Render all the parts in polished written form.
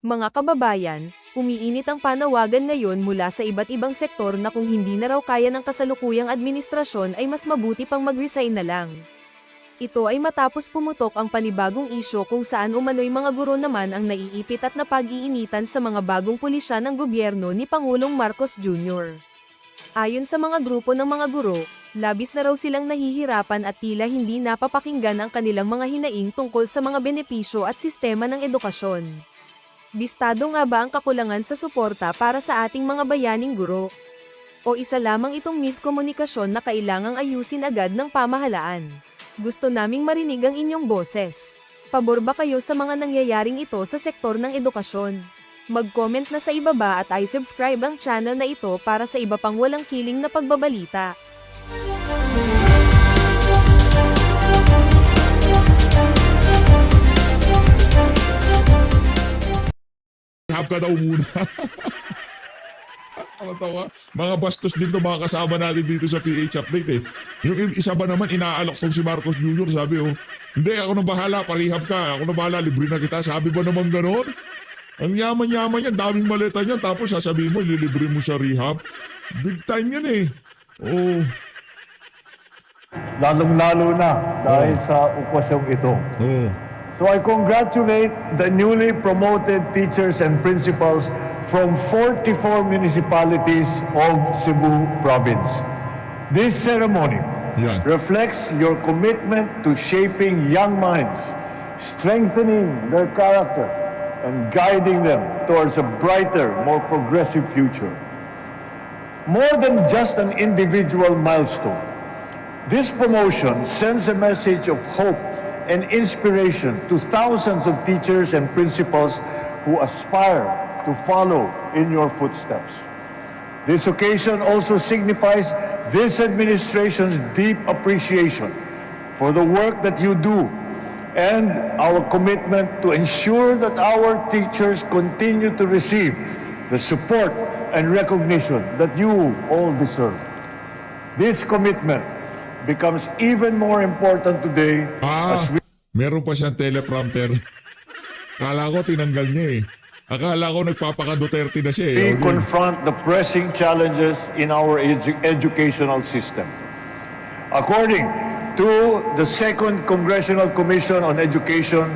Mga kababayan, umiinit ang panawagan ngayon mula sa iba't ibang sektor na kung hindi na raw kaya ng kasalukuyang administrasyon ay mas mabuti pang mag-resign na lang. Ito ay matapos pumutok ang panibagong isyo kung saan umano'y mga guro naman ang naiipit at napag-iinitan sa mga bagong pulisya ng gobyerno ni Pangulong Marcos Jr. Ayon sa mga grupo ng mga guro, labis na raw silang nahihirapan at tila hindi napapakinggan ang kanilang mga hinaing tungkol sa mga benepisyo at sistema ng edukasyon. Bistado nga ba ang kakulangan sa suporta para sa ating mga bayaning guro? O isa lamang itong miskomunikasyon na kailangang ayusin agad ng pamahalaan? Gusto naming marinig ang inyong boses. Pabor ba kayo sa mga nangyayaring ito sa sektor ng edukasyon? Mag-comment na sa ibaba at i-subscribe ang channel na ito para sa iba pang walang kiling na pagbabalita. Hap ka daw muna. Tawa. Mga bastos din to mga kasama natin dito sa PH Update eh. Yung isa ba naman inaalok tong si Marcos Jr. Sabi hindi ako na bahala, parihab ka. Ako na bahala, libre na kita. Sabi ba naman ganon? Ang yaman-yaman yan, daming maleta niyan. Tapos sasabihin mo, ililibre mo sa rehab. Big time yan eh. Oh. Lalong-lalo na dahil sa okasyong ito. Oh. So I congratulate the newly promoted teachers and principals from 44 municipalities of Cebu Province. This ceremony Yan. reflects your commitment to shaping young minds, strengthening their character, and guiding them towards a brighter, more progressive future. More than just an individual milestone, this promotion sends a message of hope and inspiration to thousands of teachers and principals who aspire to follow in your footsteps. This occasion also signifies this administration's deep appreciation for the work that you do and our commitment to ensure that our teachers continue to receive the support and recognition that you all deserve. This commitment becomes even more important today as we meron pa siyang teleprompter. Akala ko tinanggal niya eh. Akala ko nagpapaka-Duterte na siya eh. confront the pressing challenges in our educational system. According to the Second Congressional Commission on Education,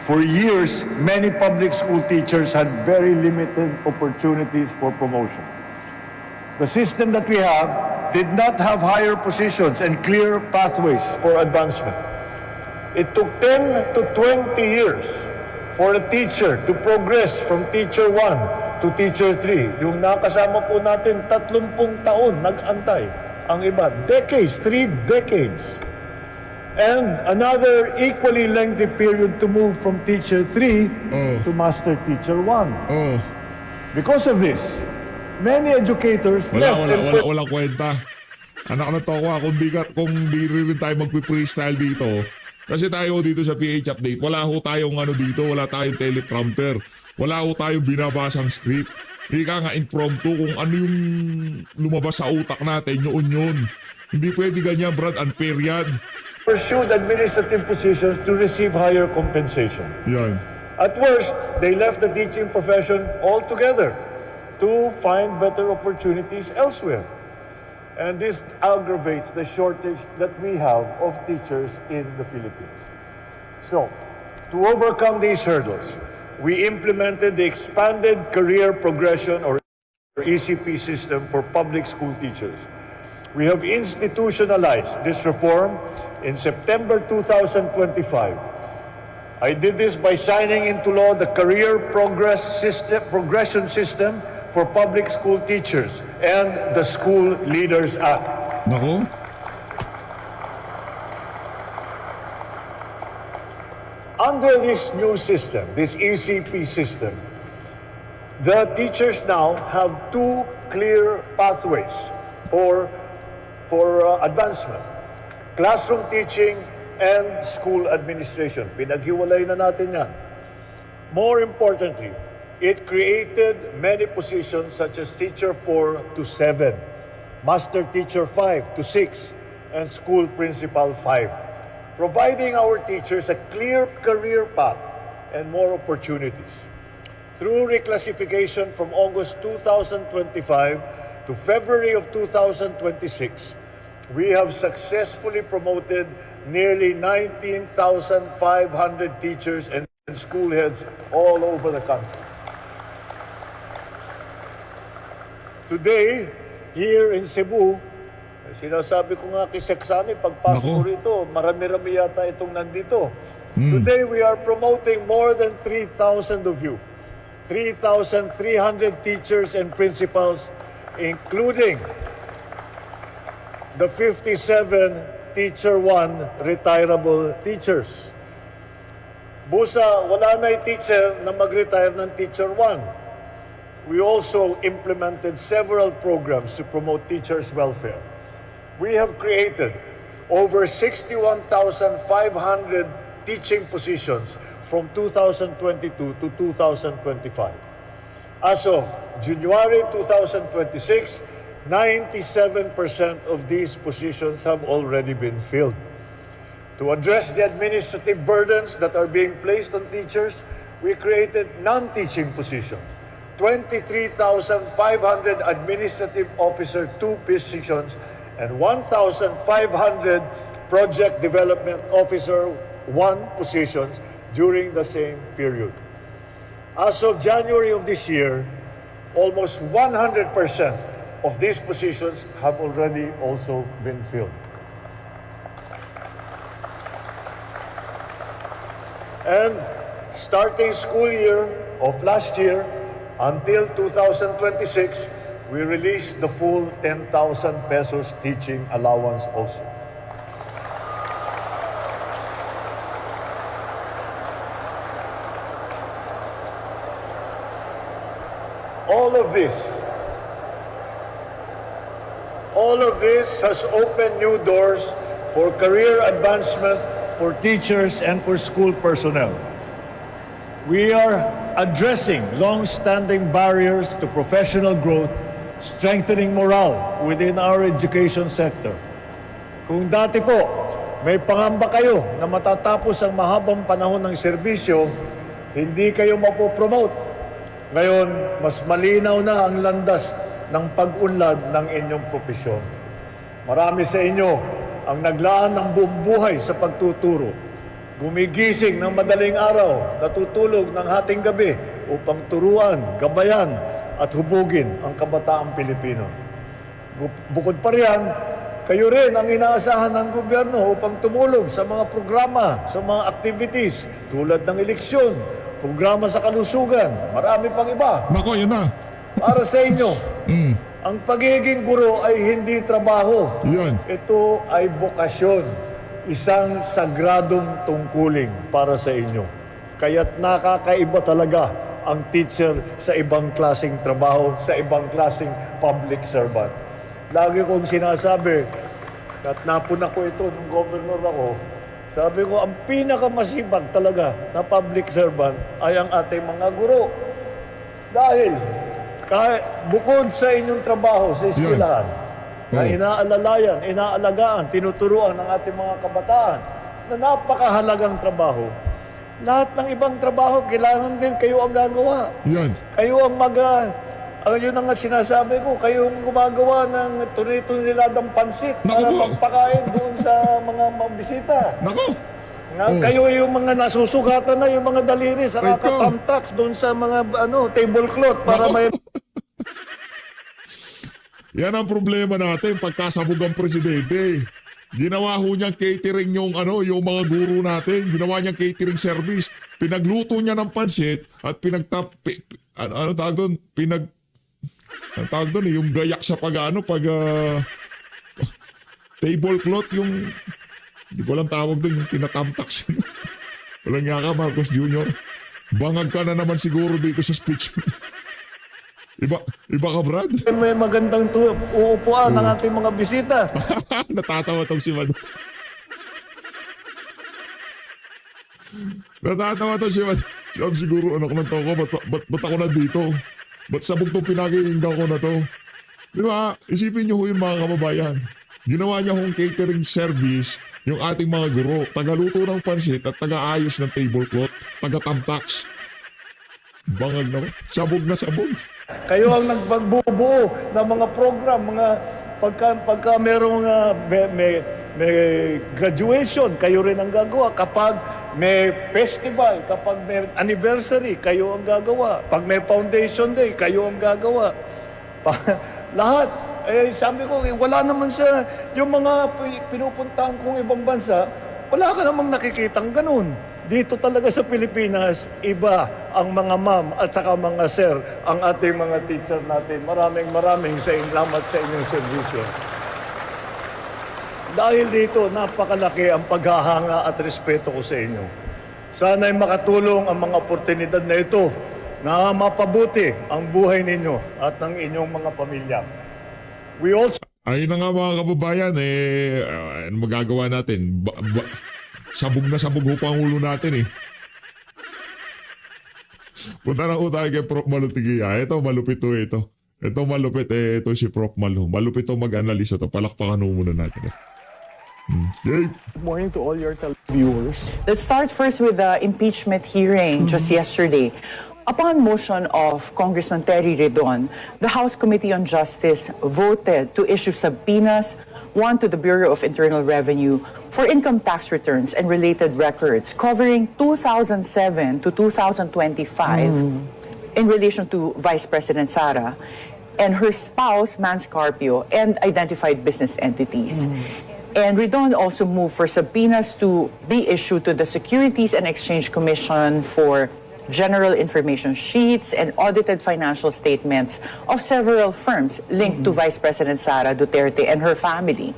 for years, many public school teachers had very limited opportunities for promotion. The system that we have did not have higher positions and clear pathways for advancement. It took 10 to 20 years for a teacher to progress from teacher 1 to teacher 3. Yung nakasama po natin, 30 taon nag-antay. Ang iba, decades, 3 decades. And another equally lengthy period to move from teacher 3 to master teacher 1. Oh. Because of this, many educators Wala kwenta. Anak na to ako, kung di rin tayo magpi-freestyle dito. Kasi tayo dito sa PH Update, wala ho tayong dito, wala tayong teleprompter. Wala ho tayong binabasang script. Ika nga impromptu kung ano yung lumabas sa utak natin, yun. Hindi pwede ganyan, Brad, unfair yan. pursued administrative positions to receive higher compensation. Yan. At worst, they left the teaching profession altogether to find better opportunities elsewhere. And this aggravates the shortage that we have of teachers in the Philippines. So, to overcome these hurdles, we implemented the expanded career progression or ECP system for public school teachers. We have institutionalized this reform in September 2025. I did this by signing into law the Career Progression System for Public School Teachers and the School Leaders Act. Nako. Under this new system, this ECP system, the teachers now have two clear pathways for advancement. Classroom teaching and school administration. Pinaghiwalay na natin yan. More importantly, it created many positions such as teacher 4 to 7, master teacher 5 to 6, and school principal 5, providing our teachers a clear career path and more opportunities. through reclassification from August 2025 to February of 2026, we have successfully promoted nearly 19,500 teachers and school heads all over the country. Today, here in Cebu, sinasabi ko nga kay Seksani, pagpasok ko Nako. rito, marami-rami yata itong nandito. Today, we are promoting more than 3,000 of you. 3,300 teachers and principals, including the 57 Teacher 1 retirable teachers. Busa, wala na yung teacher na mag-retire ng Teacher 1. We also implemented several programs to promote teachers' welfare. We have created over 61,500 teaching positions from 2022 to 2025. As of January 2026, 97% of these positions have already been filled. To address the administrative burdens that are being placed on teachers, we created non-teaching positions. 23,500 administrative officer 2 positions and 1,500 project development officer 1 positions during the same period. As of January of this year, almost 100% of these positions have already also been filled. And starting school year of last year until 2026, we released the full 10,000 pesos teaching allowance also. All of this has opened new doors for career advancement for teachers and for school personnel. We are addressing long-standing barriers to professional growth, strengthening morale within our education sector. Kung dati po, may pangamba kayo na matatapos ang mahabang panahon ng serbisyo, hindi kayo mapopromote. Ngayon, mas malinaw na ang landas ng pag-unlad ng inyong propesyon. Marami sa inyo ang naglaan ng buong buhay sa pagtuturo. Gumigising ng madaling araw, natutulog ng hating gabi upang turuan, gabayan at hubugin ang kabataang Pilipino. Bukod pa riyan, kayo rin ang inaasahan ng gobyerno upang tumulong sa mga programa, sa mga activities tulad ng eleksyon, programa sa kalusugan, marami pang iba. Nako, yun na. Para sa inyo, ang pagiging guro ay hindi trabaho. Yan. Ito ay bokasyon. Isang sagradong tungkulin para sa inyo. Kaya't nakakaiba talaga ang teacher sa ibang klaseng trabaho, sa ibang klaseng public servant. Lagi kong sinasabi, at napuna ko ito nung governor ako, sabi ko, ang pinakamasibag talaga na public servant ay ang ating mga guro. Dahil, bukod sa inyong trabaho sa eskwelahan, na inaalalayan, inaalagaan, tinuturuan ng ating mga kabataan na napakahalagang trabaho. Lahat ng ibang trabaho, kailangan din kayo ang gagawa. Yan. Kayo ang yun ang sinasabi ko, kayo ang gumagawa ng tunay-tuniladang pansit para Naku po. magpakain doon sa mga bisita. Nako. Kayo yung mga nasusugatan na, yung mga daliri sa Ay, ko. kakatamtax doon sa mga tablecloth para Nako. may... Yan ang problema natin pagkasabog ang presidente. Ginawa ho niyang catering yung yung mga guro natin. Ginawa niyang catering service. Pinagluto niya ng pansit at ano tawag doon? Ang tawag doon yung gayak sa pag tablecloth yung hindi ko alam tawag doon yung tinatamtax. Walang nga ka, Marcos Jr. Bangag ka na naman siguro dito sa speech. Iba ka, Brad? May magandang uupuan ng ating mga bisita. Natatawa tong si Mad. Natatawa tong si Mad. Siyam siguro anak ng tao ko. Ba't ako nandito? Ba't sabog tong pinakinggan ko na to? Di ba? Isipin niyo ho yun mga kababayan. Ginawa niya hong catering service yung ating mga guro. Tagaluto ng pansit at tagaayos ng tablecloth. Taga-tamtax. Bangag naman. Sabog na sabog. Kayo ang nagbubuo ng mga program, mga pagka merong may graduation, kayo rin ang gagawa. Kapag may festival, kapag may anniversary, kayo ang gagawa. Pag may foundation day, kayo ang gagawa. Lahat. Eh, sabi ko, wala naman sa, yung mga pinupuntahan kong ibang bansa, wala ka namang nakikitang ganun. Dito talaga sa Pilipinas, iba ang mga ma'am at saka mga sir, ang ating mga teacher natin. Maraming salamat sa inyong serbisyo. Dahil dito, napakalaki ang paghahanga at respeto ko sa inyo. Sana'y makatulong ang mga oportunidad na ito na mapabuti ang buhay ninyo at ng inyong mga pamilya. We also Ayun na nga mga kababayan, ano magagawa natin? Sabog na sabog ho pa ang ulo natin eh. Punta na ho tayo kay Prof. Malutigia. Ito, malupit to ito. Ito malupit ito si Prof. Malu. Malupit to mag-analisa to. Palakpakan ho muna natin. Yay! Good morning to all your viewers. Let's start first with the impeachment hearing just yesterday. Upon motion of Congressman Terry Redon, the House Committee on Justice voted to issue subpoenas, one to the Bureau of Internal Revenue for income tax returns and related records covering 2007 to 2025 in relation to Vice President Sara and her spouse, Mans Carpio, and identified business entities. And Redon also moved for subpoenas to be issued to the Securities and Exchange Commission for general information sheets and audited financial statements of several firms linked to Vice President Sara Duterte and her family.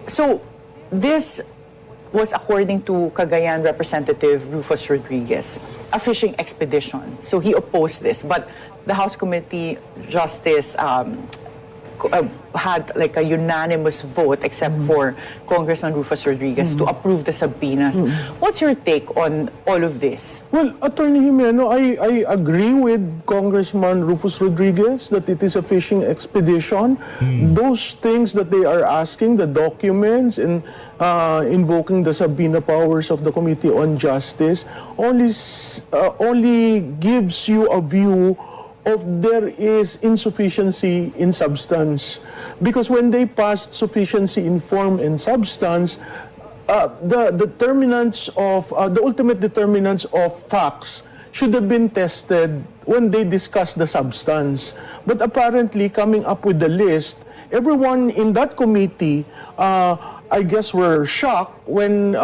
So this was, according to Cagayan Representative Rufus Rodriguez, a fishing expedition. So he opposed this, but the House Committee Justice had like a unanimous vote, except for Congressman Rufus Rodriguez, to approve the subpoenas. What's your take on all of this? Well, Attorney Jimeno, I agree with Congressman Rufus Rodriguez that it is a fishing expedition. Those things that they are asking, the documents and invoking the subpoena powers of the Committee on Justice, only gives you a view of there is insufficiency in substance. Because when they passed sufficiency in form and substance, the determinants of, the ultimate determinants of facts should have been tested when they discussed the substance. But apparently, coming up with the list, everyone in that committee, I guess, were shocked when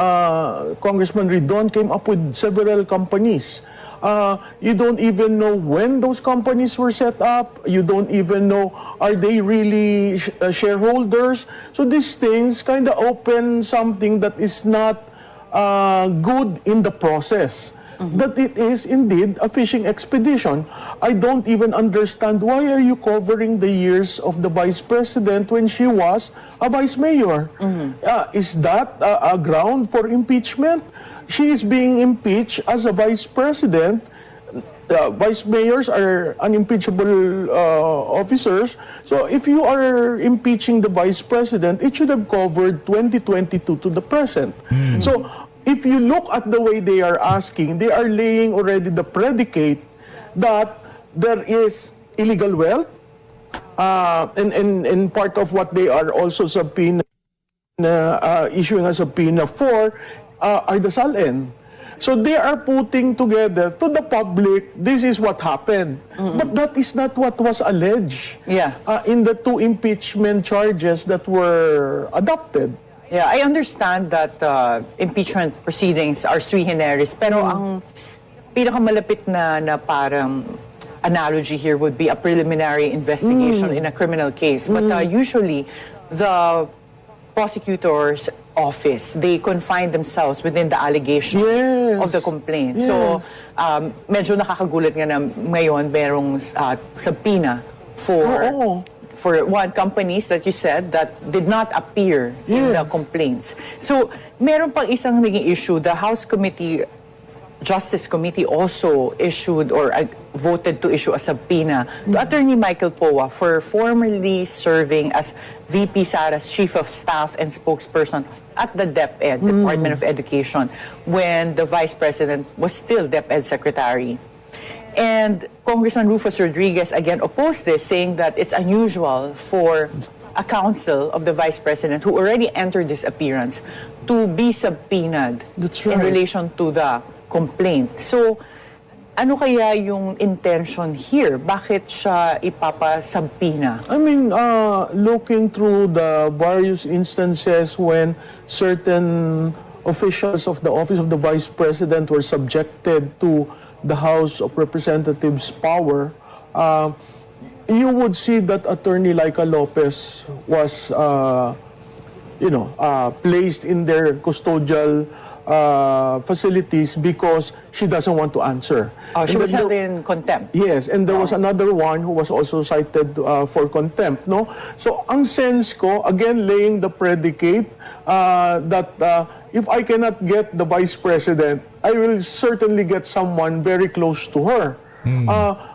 Congressman Redon came up with several companies. You don't even know when those companies were set up. You don't even know, are they really shareholders? So these things kind of open something that is not good in the process. That it is indeed a fishing expedition. I don't even understand, why are you covering the years of the Vice President when she was a Vice Mayor? Is that a ground for impeachment? She is being impeached as a Vice President. Vice Mayors are unimpeachable officers. So if you are impeaching the Vice President, it should have covered 2022 to the present. So if you look at the way they are asking, they are laying already the predicate that there is illegal wealth, and part of what they are also issuing a subpoena for are the SALN. So they are putting together to the public, this is what happened. But that is not what was alleged in the two impeachment charges that were adopted. Yeah, I understand that impeachment proceedings are sui generis, pero ang pinakamalapit na parang analogy here would be a preliminary investigation in a criminal case. But usually, the prosecutor's office, they confine themselves within the allegations of the complaint. So, medyo nakakagulat nga na ngayon merong subpoena for one, companies that you said that did not appear in the complaints. So, meron pang isang naging issue. The House Justice Committee also issued or voted to issue a subpoena to Attorney Michael Poa for formerly serving as VP Sara's Chief of Staff and spokesperson at the DepEd, Department of Education, when the Vice President was still DepEd Secretary. And Congressman Rufus Rodriguez again opposed this, saying that it's unusual for a counsel of the Vice President who already entered this appearance to be subpoenaed That's in right. relation to the complaint. So, ano kaya yung intention here? Bakit siya ipapasubpoena? I mean, looking through the various instances when certain officials of the Office of the Vice President were subjected to the House of Representatives' power, you would see that Attorney Laika Lopez was, placed in their custodial facilities because she doesn't want to answer. She And was then held there- in contempt. Yes, and there was another one who was also cited for contempt, no? So, ang sense ko, again, laying the predicate that if I cannot get the Vice President, I will certainly get someone very close to her.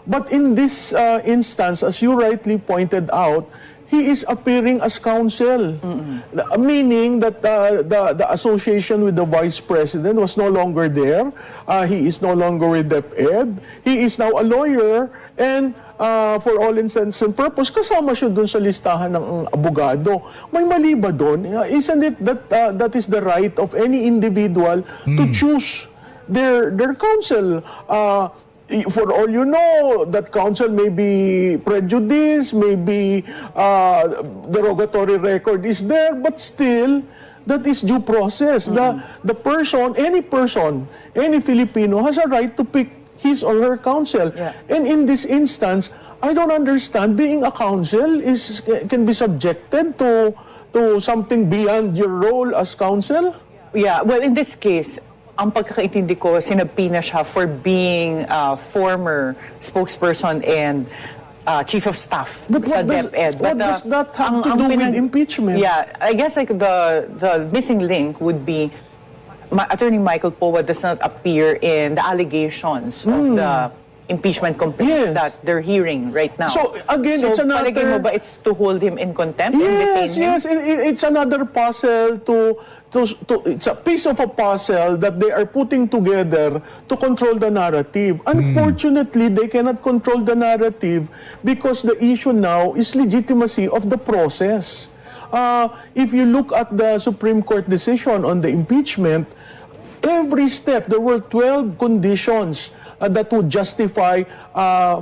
But in this instance, as you rightly pointed out, he is appearing as counsel, meaning that the association with the Vice President was no longer there. He is no longer with DepEd. He is now a lawyer, and for all intents and purpose, kasama siya dun sa listahan ng abogado. May mali ba dun? Isn't it that that is the right of any individual to choose their counsel? For all you know, that counsel may be prejudiced, maybe derogatory record is there, but still, that is due process. The person, any Filipino has a right to pick his or her counsel. Yeah. And in this instance, I don't understand, being a counsel can be subjected to something beyond your role as counsel? Yeah, well, in this case, ang pagkakaintindi ko, sinabpina siya for being a former spokesperson and chief of staff But sa what DepEd. does that have to do with impeachment? Yeah, I guess like the missing link would be Attorney Michael Poa does not appear in the allegations of the impeachment complaint Yes. that they're hearing right now. So, again, it's another- palagay mo ba it's to hold him in contempt and detain him? Yes, it's another puzzle it's a piece of a puzzle that they are putting together to control the narrative. Unfortunately, they cannot control the narrative because the issue now is legitimacy of the process. If you look at the Supreme Court decision on the impeachment, every step, there were 12 conditions that would justify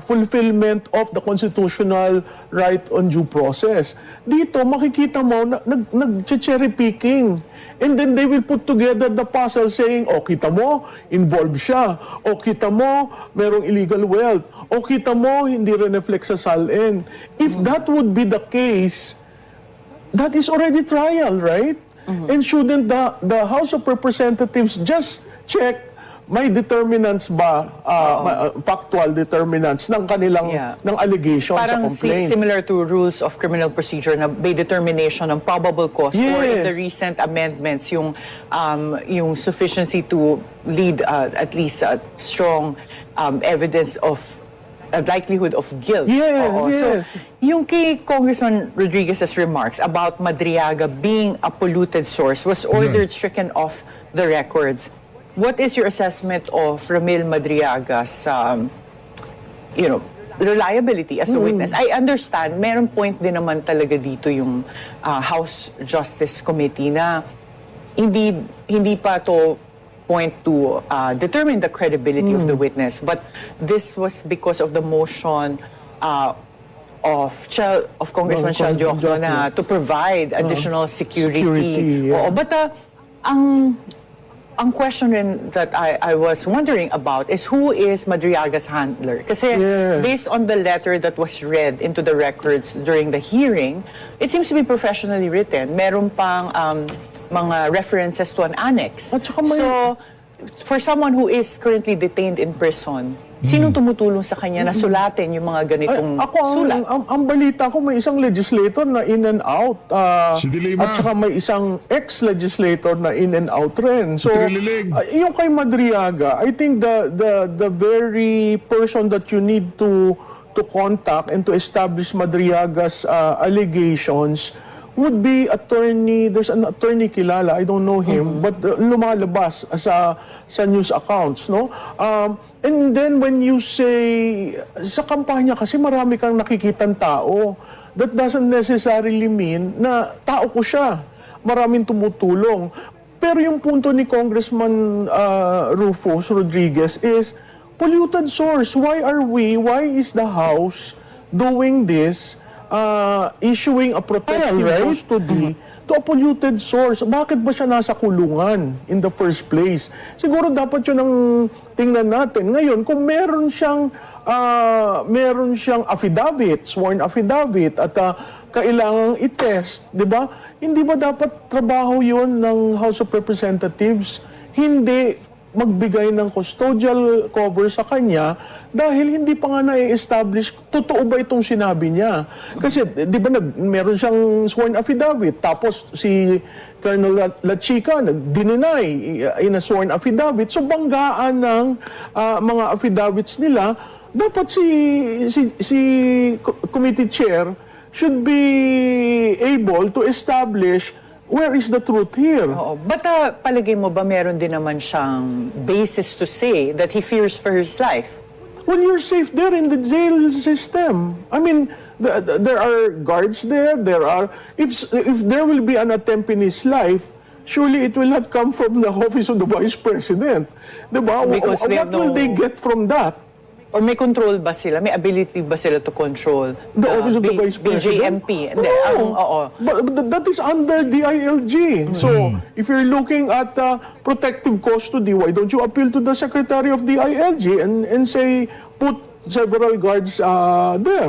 fulfillment of the constitutional right on due process. Dito, makikita mo, nag-cherry picking. And then they will put together the puzzle saying, kita mo, involved siya. Kita mo, merong illegal wealth. Kita mo, hindi rin reflect sa SALN. If that would be the case, that is already trial, right? And shouldn't the House of Representatives just check may determinants ba, factual determinants ng kanilang ng allegation sa Parang complaint? similar to rules of criminal procedure na may determination ng probable cause or in the Yes. recent amendments yung sufficiency to lead at least strong evidence of a likelihood of guilt. Yes, yes. So, yung kay Congressman Rodriguez's remarks about Madriaga being a polluted source was ordered stricken off the records. What is your assessment of Ramil Madriaga's, reliability as a witness? I understand, meron point din naman talaga dito yung House Justice Committee na hindi pa to point to determine the credibility of the witness, but this was because of the motion of Congressman Chel Diokno na to provide additional security. Yeah. Oo, but ang question rin that I was wondering about is who is Madriaga's handler? Kasi based on the letter that was read into the records during the hearing, it seems to be professionally written. Meron pang mga references to an annex. At saka may- So, for someone who is currently detained in prison, sinong tumutulong sa kanya na sulatin yung mga ganitong sulat? Ang balita ko, may isang legislator na in and out. Si Dilima. At saka may isang ex-legislator na in and out rin. So, Trililig. yung kay Madriaga, I think the very person that you need to contact and to establish Madriaga's allegations would be attorney, there's an attorney kilala, I don't know him, but lumalabas sa news accounts, no? And then when you say, sa kampanya kasi marami kang nakikitang tao, that doesn't necessarily mean na tao ko siya. Maraming tumutulong. Pero yung punto ni Congressman Rufus Rodriguez is, polluted source. Why is the House doing this, issuing a protective custody to a polluted source? Bakit ba siya nasa kulungan in the first place? Siguro dapat yun ang tingnan natin. Ngayon, kung meron siyang affidavit, sworn affidavit, at kailangang i-test, di ba? Hindi ba dapat trabaho yun ng House of Representatives? Hindi magbigay ng custodial cover sa kanya dahil hindi pa nga na-establish totoo ba itong sinabi niya. Kasi di ba meron siyang sworn affidavit tapos si Colonel La Chica nag-deny in a sworn affidavit. So banggaan ng mga affidavits nila, dapat si committee chair should be able to establish where is the truth here? Oo. But palagay mo ba meron din naman siyang basis to say that he fears for his life? Well, you're safe there in the jail system. I mean, there are guards there. If there will be an attempt in his life, surely it will not come from the office of the Vice President. Diba? Because What will they get from that? Or may control ba sila? May ability ba sila to control The office of the Vice President? BJMP? No. But that is under the ILG. So, if you're looking at protective custody, why don't you appeal to the Secretary of the ILG and say, put several guards there?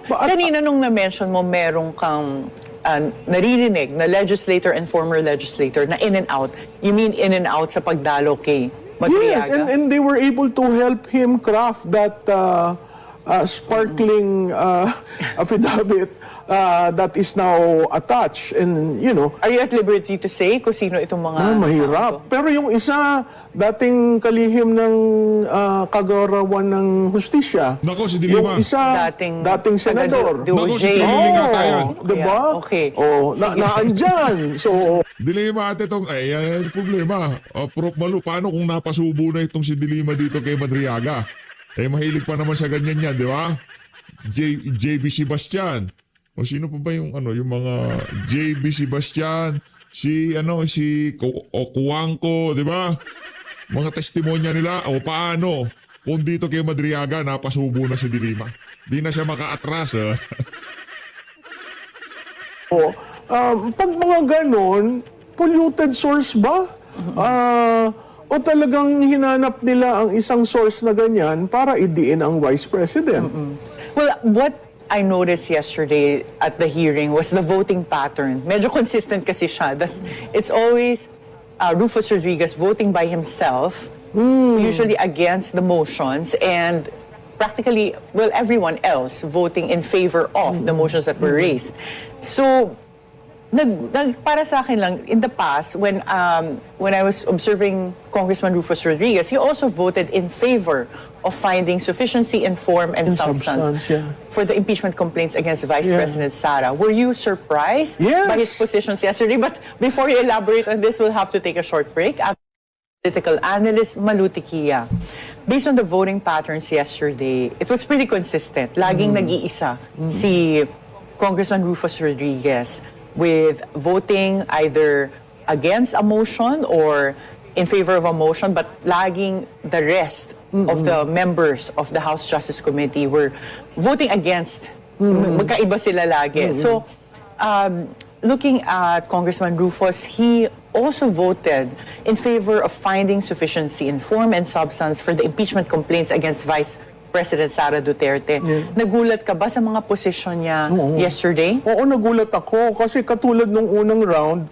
Kanina nung na-mention mo, merong kang naririnig na legislator and former legislator na in and out. You mean in and out sa pagdalo kay Madriaga? Yes, and they were able to help him craft that sparkling affidavit that is now attached. And, you know, Are you at liberty to say kung sino itong mga... mahirap. Pero yung isa, dating kalihim ng kagawarawan ng hustisya. Nako, si Dilima. Yung isa, dating senador. Naku, si Trilling ata yan. Diba? Okay. Naandyan. So, Dilima ate itong, yan ang problema. Prof. Malu, paano kung napasubo na itong si Dilima dito kay Madriaga? Mahilig pa naman sa ganyan yan, di ba? JB Sebastian. O sino pa ba yung mga JB Sebastian, si Kuwangko, di ba? Mga testimonya nila, o paano? Kung dito kay Madriaga, napasubo na si Dilima. Di na siya maka-atras, pag mga ganon, polluted source ba? O talagang hinanap nila ang isang source na ganyan para idiin ang Vice President? Well, what I noticed yesterday at the hearing was the voting pattern. Medyo consistent kasi siya that it's always Rufus Rodriguez voting by himself, usually against the motions, and practically, well, everyone else voting in favor of the motions that were raised. So, para sa akin lang, in the past, when I was observing Congressman Rufus Rodriguez, he also voted in favor of finding sufficiency in form and substance for the impeachment complaints against Vice President Sara. Were you surprised by his positions yesterday? But before you elaborate on this, we'll have to take a short break. Political analyst Malu Tiquia. Based on the voting patterns yesterday, it was pretty consistent. Laging nag-iisa si Congressman Rufus Rodriguez with voting either against a motion or in favor of a motion, but laging the rest of the members of the House Justice Committee were voting against. Magkaiba sila lagi. So, looking at Congressman Rufus, he also voted in favor of finding sufficiency in form and substance for the impeachment complaints against Vice President Sara Duterte. Nagulat ka ba sa mga posisyon niya yesterday? Oo, nagulat ako kasi katulad nung unang round,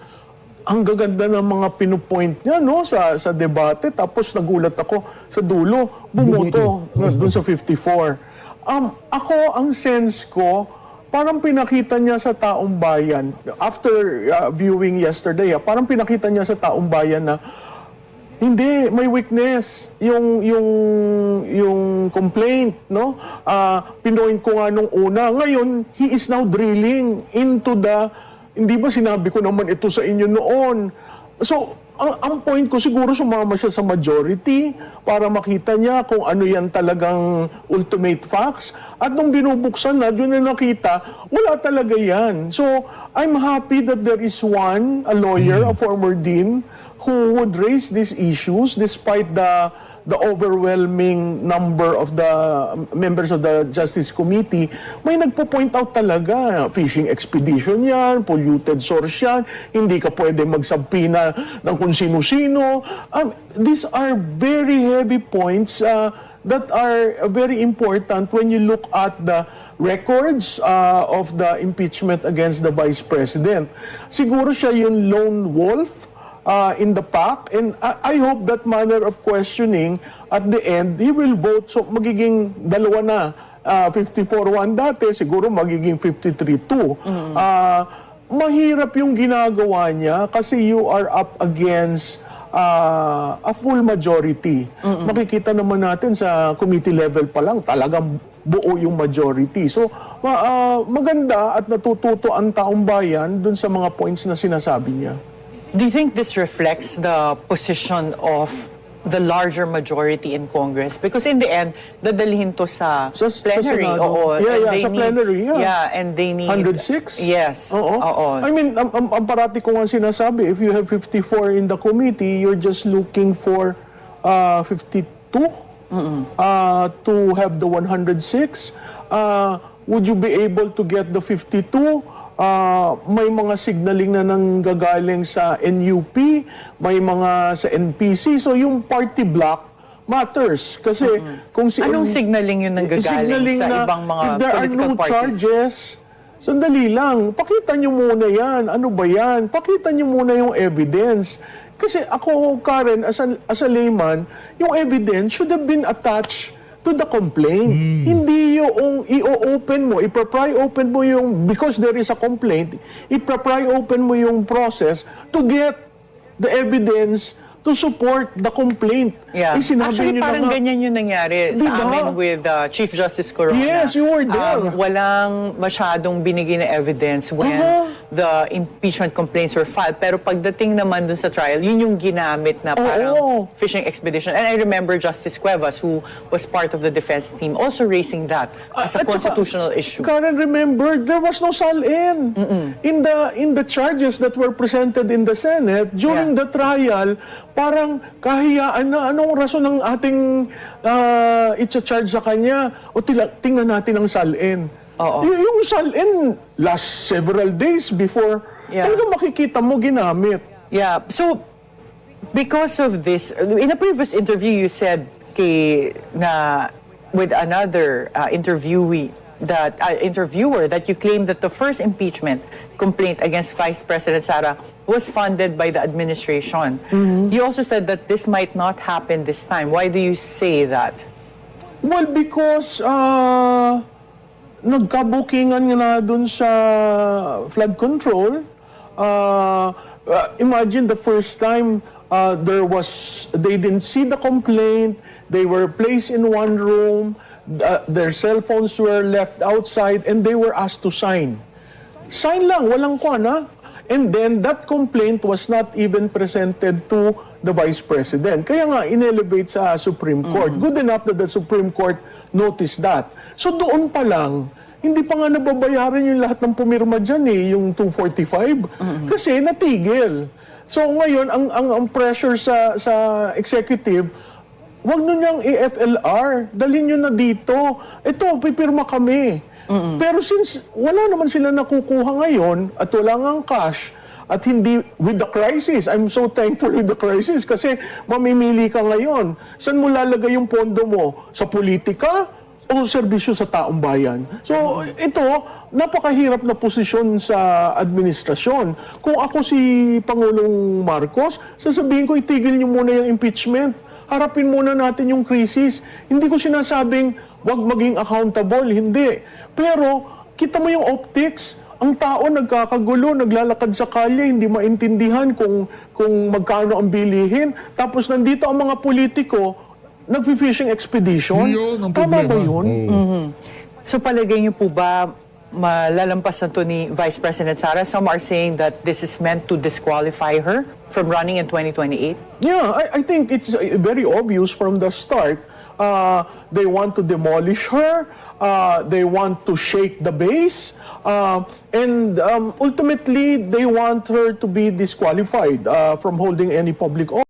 ang gaganda ng mga pinupoint niya sa debate, tapos nagulat ako sa dulo, bumoto doon sa 54. Ako, ang sense ko, parang pinakita niya sa taong bayan, after viewing yesterday, parang pinakita niya sa taong bayan na hindi, may weakness yung complaint, no? Pinoint ko nga nung una. Ngayon, he is now drilling into the hindi ba sinabi ko naman ito sa inyo noon? So, ang point ko siguro sumama siya sa majority para makita niya kung ano yan talagang ultimate facts. At nung binubuksan na, yun na nakita, wala talaga yan. So, I'm happy that there is one, a lawyer, a former dean, who would raise these issues despite the overwhelming number of the members of the Justice Committee. May nagpo-point out talaga, fishing expedition yan, polluted source yan, hindi ka pwede magsabpina ng kung sino-sino. These are very heavy points that are very important when you look at the records of the impeachment against the Vice President. Siguro siya yung lone wolf in the pack, and I hope that manner of questioning at the end, he will vote, so magiging dalawa na, 54-1 dati, siguro magiging 53-2. Mahirap yung ginagawa niya kasi you are up against a full majority. Makikita naman natin sa committee level pa lang, talagang buo yung majority. So, maganda at natututo ang taong bayan dun sa mga points na sinasabi niya. Do you think this reflects the position of the larger majority in Congress? Because in the end, dadalhin to sa plenary. Senado. Oo. Yeah, And they sa plenary. Yeah, and they need... 106? Yes. Oo. I mean, ang parati ko nga sinasabi, if you have 54 in the committee, you're just looking for 52 to have the 106. Would you be able to get the 52? May mga signaling na nanggagaling sa NUP, may mga sa NPC. So yung party block matters. Kasi kung si... Anong signaling yun nanggagaling sa ibang mga if there are political no parties? charges, sandali lang, pakita nyo muna yan. Ano ba yan? Pakita nyo muna yung evidence. Kasi ako, Karen, as a layman, yung evidence should have been attached to the complaint. Hindi yung i-open mo, ipapry open mo yung, because there is a complaint, ipapry open mo yung process to get the evidence to support the complaint. Yeah. Sinabi Actually, niyo na parang nga, ganyan yung nangyari Diba? sa amin with Chief Justice Corona. Yes, you were there. Walang masyadong binigay na evidence when the impeachment complaints were filed. Pero pagdating naman dun sa trial, yun yung ginamit na parang fishing expedition. And I remember Justice Cuevas, who was part of the defense team, also raising that as a At saka, constitutional issue. Karen, remember, there was no SALN in the charges that were presented in the Senate during the trial. Parang kahiyaan na anong rason ng ating i-charge sa kanya o tingnan natin ang SALN. Yung SALN last several days before, talagang makikita mo ginamit. Yeah. So, because of this, in a previous interview, you said with another interviewer that you claimed that the first impeachment complaint against Vice President Sara was funded by the administration. You also said that this might not happen this time. Why do you say that? Well, because nagkabukingan na dun sa flood control. Imagine the first time they didn't see the complaint, they were placed in one room, their cell phones were left outside, and they were asked to sign. Sign lang, walang kwan. And then that complaint was not even presented to the Vice President. Kaya nga, inelevate sa Supreme Court. Good enough that the Supreme Court noticed that. So doon pa lang, hindi pa nga nababayaran yung lahat ng pumirma dyan yung 245. Kasi natigil. So ngayon, ang pressure sa executive, wag nyo niyang i-FLR, dalhin nyo na dito. Ito, pipirma kami. Pero since wala naman sila nakukuha ngayon at wala ngang cash at hindi with the crisis, I'm so thankful with the crisis kasi mamimili ka ngayon. Saan mo lalagay yung pondo mo? Sa politika o serbisyo sa taong bayan? So ito, napakahirap na posisyon sa administrasyon. Kung ako si Pangulong Marcos, sasabihin ko itigil niyo muna yung impeachment. Harapin muna natin yung krisis. Hindi ko sinasabing wag maging accountable, hindi. Pero kita mo yung optics, ang tao nagkakagulo, naglalakad sa kalye, hindi maintindihan kung magkano ang bilihin. Tapos nandito ang mga politiko, nag-fishing expedition. Yun ang Tama problema. ba yun? So palagay niyo po ba malalampasan to ni Vice President Sara. Some are saying that this is meant to disqualify her from running in 2028. Yeah, I think it's very obvious from the start. They want to demolish her. They want to shake the base. And ultimately, they want her to be disqualified from holding any public office.